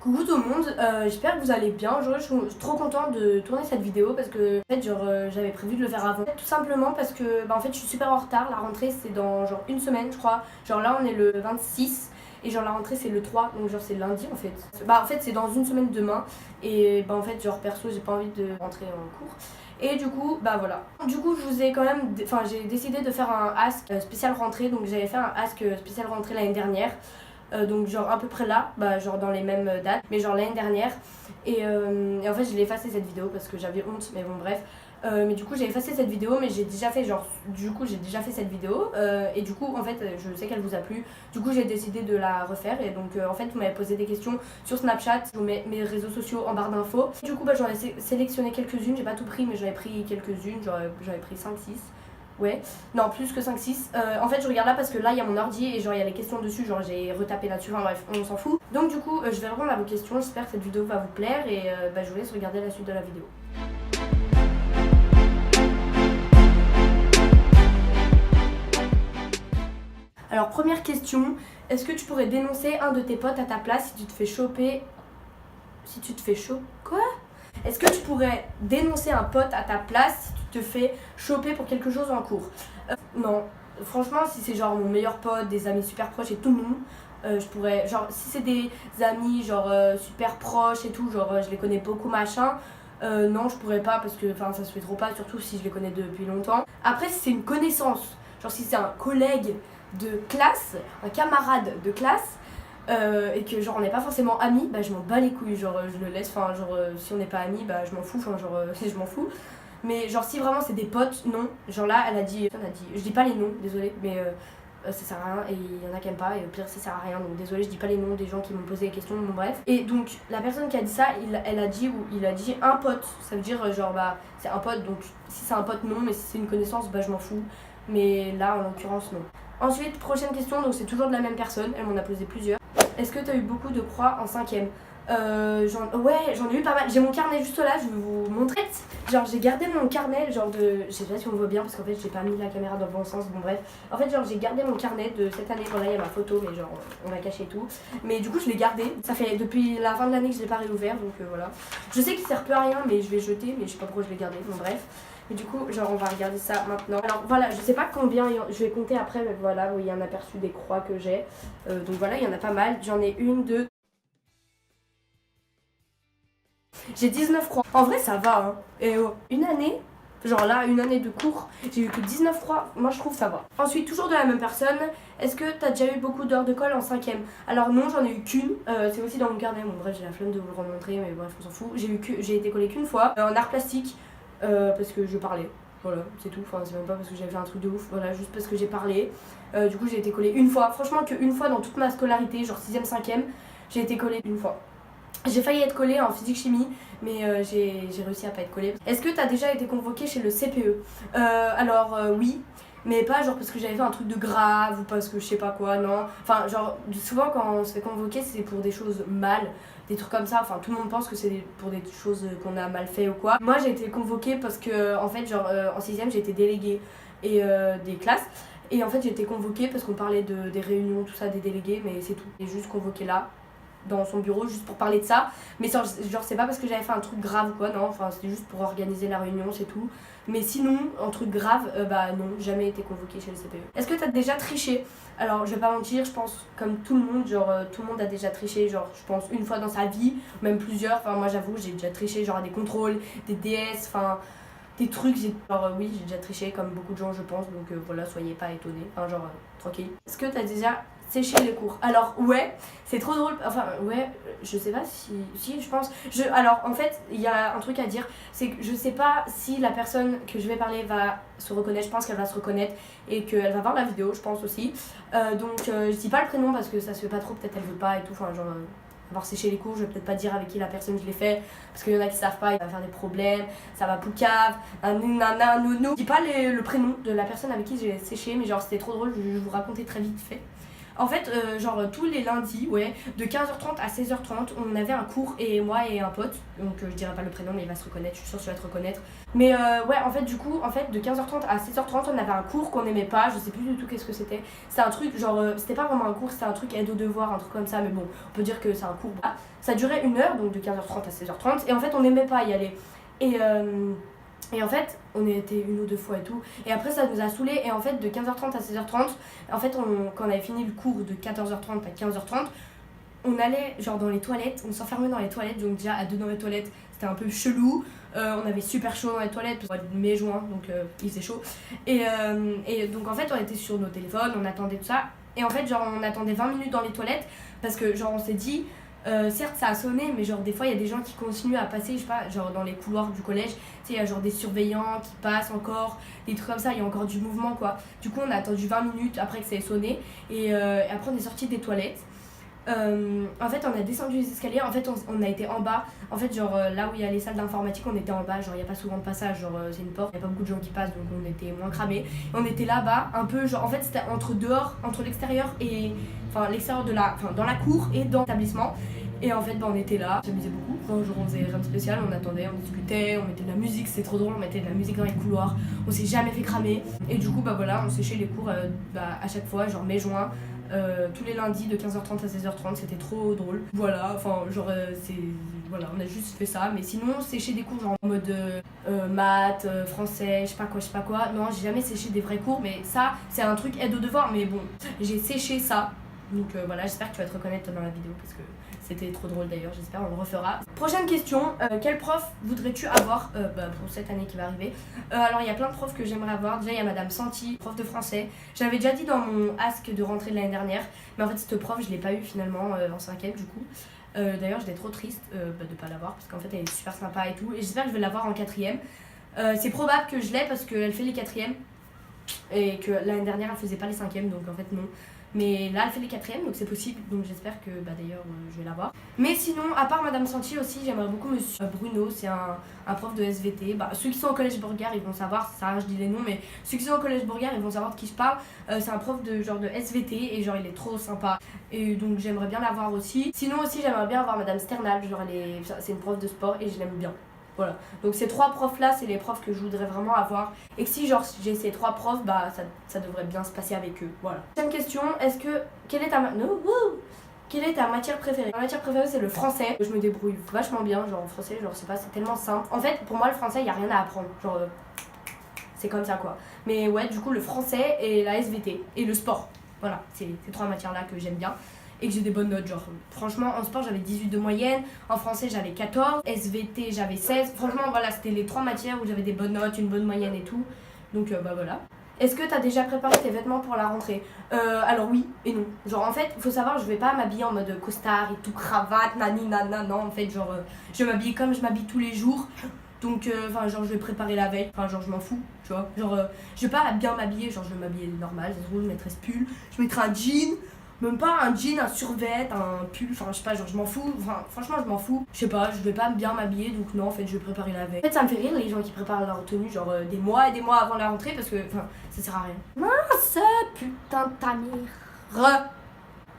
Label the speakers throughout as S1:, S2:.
S1: Coucou tout le monde, j'espère que vous allez bien. Aujourd'hui, je suis trop contente de tourner cette vidéo parce que en fait, j'avais prévu de le faire avant. Tout simplement parce que en fait, je suis super en retard. La rentrée, c'est dans genre une semaine, je crois. Genre là, on est le 26 et genre la rentrée, c'est le 3, donc genre c'est lundi en fait. En fait, c'est dans une semaine demain et en fait, genre perso, j'ai pas envie de rentrer en cours. Et du coup, voilà. Du coup, je vous ai quand même. Enfin, j'ai décidé de faire un ask spécial rentrée. Donc, j'avais fait un ask spécial rentrée l'année dernière. Donc genre à peu près là, genre dans les mêmes dates, mais genre l'année dernière. Et en fait je l'ai effacé cette vidéo parce que j'avais honte, mais bon bref. Mais du coup j'ai effacé cette vidéo, mais j'ai déjà fait cette vidéo et du coup en fait je sais qu'elle vous a plu. Du coup j'ai décidé de la refaire et donc en fait vous m'avez posé des questions sur Snapchat. Je vous mets mes réseaux sociaux en barre d'infos. Du coup j'en ai sélectionné quelques-unes, j'ai pas tout pris mais j'en ai pris quelques-unes, j'en ai pris 5-6. Ouais, non, plus que 5-6. En fait, je regarde là parce que là, il y a mon ordi et genre, il y a les questions dessus. Genre, j'ai retapé là-dessus. Enfin, bref, on s'en fout. Donc, du coup, je vais répondre à vos questions. J'espère que cette vidéo va vous plaire et je vous laisse regarder la suite de la vidéo. Alors, première question. Est-ce que tu pourrais dénoncer un de tes potes à ta place si tu te fais choper. Quoi ? Est-ce que tu pourrais dénoncer un pote à ta place si tu te fais choper pour quelque chose en cours ? Non, franchement, si c'est genre mon meilleur pote, des amis super proches et tout le monde, je pourrais, genre, si c'est des amis genre super proches et tout, genre je les connais beaucoup machin, non, je pourrais pas parce que ça se fait trop pas, surtout si je les connais depuis longtemps. Après, si c'est une connaissance, genre si c'est un collègue de classe, un camarade de classe, et que genre on n'est pas forcément amis, je m'en bats les couilles, genre je le laisse, si on n'est pas amis, je m'en fous, je m'en fous. Mais genre si vraiment c'est des potes, non. Genre là elle a dit, je dis pas les noms, désolé, mais ça sert à rien et il y en a qui aiment pas et au pire ça sert à rien, donc désolé, je dis pas les noms des gens qui m'ont posé des questions, bon bref. Et donc la personne qui a dit ça, il a dit un pote, ça veut dire c'est un pote, donc si c'est un pote non, mais si c'est une connaissance je m'en fous, mais là en l'occurrence non. Ensuite, prochaine question, donc c'est toujours de la même personne, elle m'en a posé plusieurs. Est-ce que t'as eu beaucoup de croix en 5ème ? J'en ai eu pas mal. J'ai mon carnet juste là, je vais vous montrer. Genre j'ai gardé mon carnet, je sais pas si on voit bien parce qu'en fait j'ai pas mis la caméra dans le bon sens, bon bref. En fait j'ai gardé mon carnet de cette année, là il y a ma photo mais genre on l'a caché et tout. Mais du coup je l'ai gardé, ça fait depuis la fin de l'année que je l'ai pas réouvert donc voilà. Je sais qu'il sert plus à rien mais je vais jeter, mais je sais pas pourquoi je l'ai gardé, bon bref. Mais du coup on va regarder ça maintenant. Alors voilà, je sais pas combien, je vais compter après mais voilà, il y a un aperçu des croix que j'ai. Donc voilà, il y en a pas mal, j'en ai une, deux. J'ai 19 croix. En vrai, ça va, hein. Et une année, genre là, une année de cours, j'ai eu que 19 croix. Moi, je trouve ça va. Ensuite, toujours de la même personne, est-ce que t'as déjà eu beaucoup d'heures de colle en 5ème ? Alors non, j'en ai eu qu'une. C'est aussi dans mon carnet. Bon, bref, j'ai la flemme de vous le remontrer, mais bref, on s'en fout. J'ai été collée qu'une fois en art plastique parce que je parlais. Voilà, c'est tout. Enfin, c'est même pas parce que j'avais fait un truc de ouf. Voilà, juste parce que j'ai parlé. Du coup, j'ai été collée une fois. Franchement, qu'une fois dans toute ma scolarité, genre 6ème, 5ème, j'ai été collée une fois. J'ai failli être collée en physique-chimie, mais j'ai réussi à pas être collée. Est-ce que t'as déjà été convoquée chez le CPE ? Alors oui, mais pas genre parce que j'avais fait un truc de grave ou parce que je sais pas quoi, non. Enfin genre souvent quand on se fait convoquer c'est pour des choses mal, des trucs comme ça, enfin tout le monde pense que c'est pour des choses qu'on a mal fait ou quoi. Moi j'ai été convoquée parce que en fait en 6ème j'ai été déléguée et des classes. Et en fait j'ai été convoquée parce qu'on parlait des réunions, tout ça, des délégués, mais c'est tout. J'ai juste convoquée là dans son bureau juste pour parler de ça, mais genre c'est pas parce que j'avais fait un truc grave ou quoi, non, enfin c'était juste pour organiser la réunion, c'est tout. Mais sinon, un truc grave, non, jamais été convoqué chez le CPE. Est-ce que t'as déjà triché ? Alors je vais pas mentir, je pense comme tout le monde, tout le monde a déjà triché, je pense une fois dans sa vie, même plusieurs, enfin moi j'avoue j'ai déjà triché à des contrôles, des DS, des trucs, oui j'ai déjà triché comme beaucoup de gens je pense, donc voilà, soyez pas étonnés, tranquille. Est-ce que t'as déjà séché les cours ? Alors ouais, c'est trop drôle, je sais pas si je pense, alors en fait il y a un truc à dire, c'est que je sais pas si la personne que je vais parler va se reconnaître, je pense qu'elle va se reconnaître et qu'elle va voir la vidéo, je pense aussi, donc je dis pas le prénom parce que ça se fait pas trop, peut-être elle veut pas et tout, avoir séché les cours, je vais peut-être pas dire avec qui la personne je l'ai fait, parce qu'il y en a qui savent pas, il va faire des problèmes, ça va poucave, nounou. Je dis pas le prénom de la personne avec qui j'ai séché, mais c'était trop drôle, je vais vous raconter très vite fait. En fait, genre tous les lundis, ouais, de 15h30 à 16h30, on avait un cours, et moi et un pote, donc je dirais pas le prénom, mais il va se reconnaître, je suis sûre que tu vas te reconnaître. Mais ouais, en fait, du coup, de 15h30 à 16h30, on avait un cours qu'on aimait pas, je sais plus du tout qu'est-ce que c'était. C'était un truc, genre, c'était pas vraiment un cours, c'était un truc aide aux devoirs, un truc comme ça, mais bon, on peut dire que c'est un cours. Ah, ça durait 1 heure, donc de 15h30 à 16h30, et en fait, on aimait pas y aller. Et en fait, on était 1 ou 2 fois et tout. Et après, ça nous a saoulés. Et en fait, de 15h30 à 16h30, en fait, quand on avait fini le cours de 14h30 à 15h30, on allait genre dans les toilettes, on s'enfermait dans les toilettes. Donc déjà, à deux dans les toilettes, c'était un peu chelou. On avait super chaud dans les toilettes, parce que mai-juin, donc il faisait chaud. Et donc, en fait, on était sur nos téléphones, on attendait tout ça. Et en fait, genre, on attendait 20 minutes dans les toilettes parce que, genre, on s'est dit... certes ça a sonné, mais genre des fois il y a des gens qui continuent à passer, je sais pas, genre dans les couloirs du collège, tu sais, il y a genre des surveillants qui passent encore, des trucs comme ça, il y a encore du mouvement quoi. Du coup on a attendu 20 minutes après que ça ait sonné, et après on est sorti des toilettes. En fait on a descendu les escaliers, en fait on a été en bas, en fait genre là où il y a les salles d'informatique on était en bas, genre il n'y a pas souvent de passage, genre c'est une porte, il n'y a pas beaucoup de gens qui passent donc on était moins cramés. On était là-bas, un peu genre en fait c'était entre dehors, entre l'extérieur et enfin l'extérieur de la, enfin dans la cour et dans l'établissement. Et en fait, on était là, on s'amusait beaucoup. Enfin, genre, on faisait rien de spécial, on attendait, on discutait, on mettait de la musique, c'était trop drôle, on mettait de la musique dans les couloirs, on s'est jamais fait cramer. Et du coup, bah voilà, on séchait les cours à chaque fois, genre mai-juin, tous les lundis de 15h30 à 16h30, c'était trop drôle. Voilà, enfin, genre, voilà, on a juste fait ça. Mais sinon, sécher des cours, genre en mode maths, français, je sais pas quoi. Non, j'ai jamais séché des vrais cours, mais ça, c'est un truc aide aux devoirs. Mais bon, j'ai séché ça. Donc voilà, j'espère que tu vas te reconnaître dans la vidéo parce que c'était trop drôle d'ailleurs, j'espère on le refera. Prochaine question, quel prof voudrais-tu avoir pour cette année qui va arriver? Alors il y a plein de profs que j'aimerais avoir. Déjà il y a Madame Santi, prof de français. J'avais déjà dit dans mon ask de rentrée de l'année dernière, mais en fait cette prof je l'ai pas eu finalement en 5ème du coup. D'ailleurs j'étais trop triste de pas l'avoir parce qu'en fait elle est super sympa et tout. Et j'espère que je vais l'avoir en 4ème. C'est probable que je l'ai parce qu'elle fait les 4ème et que l'année dernière elle faisait pas les 5ème, donc en fait non. Mais là elle fait les 4ème, donc c'est possible, donc j'espère que d'ailleurs je vais l'avoir. Mais sinon, à part Madame Santi aussi, j'aimerais beaucoup Monsieur Bruno, c'est un prof de SVT. Ceux qui sont au collège Bourgard ils vont savoir, ça je dis les noms, mais ceux qui sont au collège Bourgard ils vont savoir de qui je parle. C'est un prof de genre de SVT et genre il est trop sympa. Et donc j'aimerais bien l'avoir aussi. Sinon aussi j'aimerais bien avoir Madame Sternal, genre c'est une prof de sport et je l'aime bien. Voilà, donc ces 3 profs là c'est les profs que je voudrais vraiment avoir et que si genre j'ai ces 3 profs ça devrait bien se passer avec eux. Voilà. Deuxième question, quelle est ta matière préférée? Ma matière préférée c'est le français. Je me débrouille vachement bien genre en français, genre c'est tellement simple. En fait pour moi le français il y a rien à apprendre, genre c'est comme ça quoi. Mais ouais du coup le français et la SVT et le sport. Voilà, c'est ces 3 matières là que j'aime bien. Et que j'ai des bonnes notes, genre franchement en sport j'avais 18 de moyenne, en français j'avais 14, SVT j'avais 16, franchement voilà c'était les 3 matières où j'avais des bonnes notes, une bonne moyenne et tout, donc voilà. Est-ce que t'as déjà préparé tes vêtements pour la rentrée? Alors oui et non, genre en fait faut savoir je vais pas m'habiller en mode costard et tout cravate, nani nana, non en fait genre je vais m'habiller comme je m'habille tous les jours. Donc genre je vais préparer la veille, genre je m'en fous, tu vois, genre je vais pas bien m'habiller, genre je vais m'habiller normal, je mettrai ce pull, je mettrai un jean. Même pas un jean, un survêt, un pull, enfin je sais pas, genre je m'en fous, franchement je m'en fous. Je sais pas, je vais pas bien m'habiller donc non en fait je vais préparer la veille. En fait ça me fait rire les gens qui préparent leur tenue genre des mois et des mois avant la rentrée parce que ça sert à rien. Mince putain de ta mère.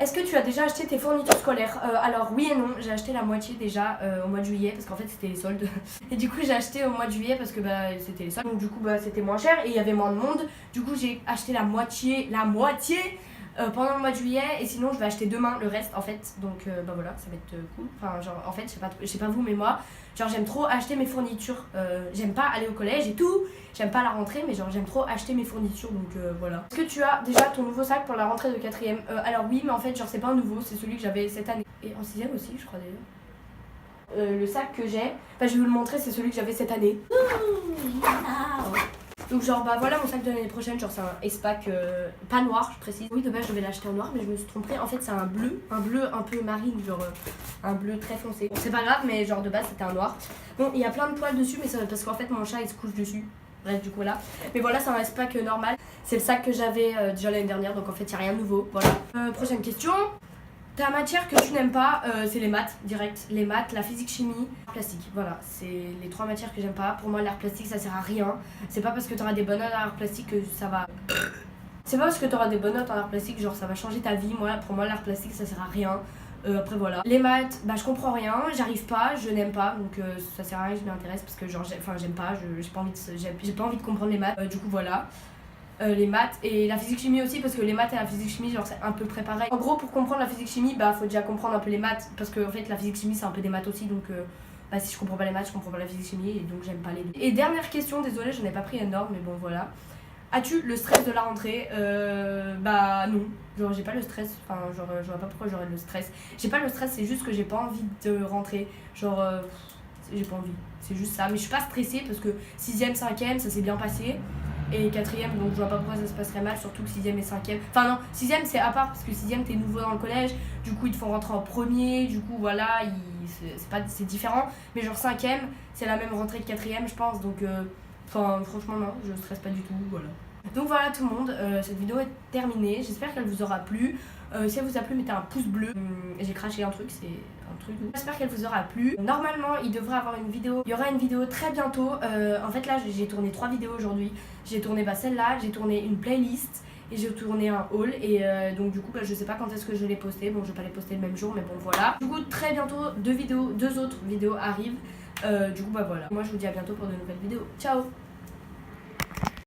S1: Est-ce que tu as déjà acheté tes fournitures scolaires? Alors oui et non, j'ai acheté la moitié déjà au mois de juillet parce qu'en fait c'était les soldes. Et du coup j'ai acheté au mois de juillet parce que c'était les soldes. Donc du coup c'était moins cher et il y avait moins de monde. Du coup j'ai acheté la moitié pendant le mois de juillet et sinon je vais acheter demain le reste en fait. Donc voilà, ça va être cool. Enfin genre en fait je sais pas vous mais moi genre j'aime trop acheter mes fournitures. J'aime pas aller au collège et tout. J'aime pas la rentrée mais genre j'aime trop acheter mes fournitures donc voilà. Est-ce que tu as déjà ton nouveau sac pour la rentrée de 4ème? Alors oui mais en fait genre c'est pas un nouveau, c'est celui que j'avais cette année. Et en 6ème aussi je crois d'ailleurs. Le sac que j'ai, je vais vous le montrer, c'est celui que j'avais cette année. Donc genre voilà mon sac de l'année prochaine, genre c'est un S-Pack pas noir je précise. Oui de base je devais l'acheter en noir mais je me suis trompée, en fait c'est un bleu un peu marine, genre un bleu très foncé. Bon c'est pas grave mais genre de base c'était un noir. Bon il y a plein de poils dessus mais c'est parce qu'en fait mon chat il se couche dessus. Bref du coup là. Mais voilà c'est un S-Pack normal. C'est le sac que j'avais déjà l'année dernière donc en fait il n'y a rien de nouveau. Voilà. Prochaine question. Ta matière que tu n'aimes pas, c'est les maths, direct. Les maths, la physique, chimie, plastique. Voilà, c'est les 3 matières que j'aime pas. Pour moi, l'art plastique, ça sert à rien. C'est pas parce que tu auras des bonnes notes à l'art plastique que ça va... C'est pas parce que t'auras des bonnes notes en art plastique, genre ça va changer ta vie. Moi, pour moi, l'art plastique ça sert à rien. Après voilà. Les maths, bah je comprends rien, j'arrive pas, je n'aime pas, donc ça sert à rien que je m'y intéresse parce que genre j'aime pas, j'ai pas envie de comprendre les maths, du coup voilà. Les maths et la physique chimie aussi, parce que les maths et la physique chimie genre c'est un peu préparé. En gros pour comprendre la physique chimie bah faut déjà comprendre un peu les maths, parce que en fait la physique chimie c'est un peu des maths aussi, donc bah si je comprends pas les maths je comprends pas la physique chimie, et donc j'aime pas les deux. Et dernière question, désolée j'en ai pas pris énorme mais bon voilà. As-tu le stress de la rentrée? Bah non, genre j'ai pas le stress, enfin genre je vois pas pourquoi j'aurais le stress. J'ai pas le stress, c'est juste que j'ai pas envie de rentrer, genre j'ai pas envie, c'est juste ça. Mais je suis pas stressée parce que 6ème, 5ème ça s'est bien passé, et 4ème donc je vois pas pourquoi ça se passerait mal, surtout que 6ème et 5ème. Enfin non, 6ème c'est à part parce que 6ème t'es nouveau dans le collège, du coup ils te font rentrer en premier, du coup voilà, c'est différent. Mais genre 5ème c'est la même rentrée que 4ème je pense, donc enfin franchement non, je stresse pas du tout, voilà. Donc voilà tout le monde, cette vidéo est terminée, j'espère qu'elle vous aura plu. Si elle vous a plu, mettez un pouce bleu. J'ai craché un truc, c'est un truc. J'espère qu'elle vous aura plu. Normalement, il devrait avoir une vidéo. Il y aura une vidéo très bientôt. En fait là, j'ai tourné 3 vidéos aujourd'hui. J'ai tourné celle-là, j'ai tourné une playlist et j'ai tourné un haul. Et donc du coup, je sais pas quand est-ce que je vais les poster. Bon, je vais pas les poster le même jour, mais bon voilà. Du coup, très bientôt, deux autres vidéos arrivent. Du coup, bah voilà. Moi, je vous dis à bientôt pour de nouvelles vidéos. Ciao!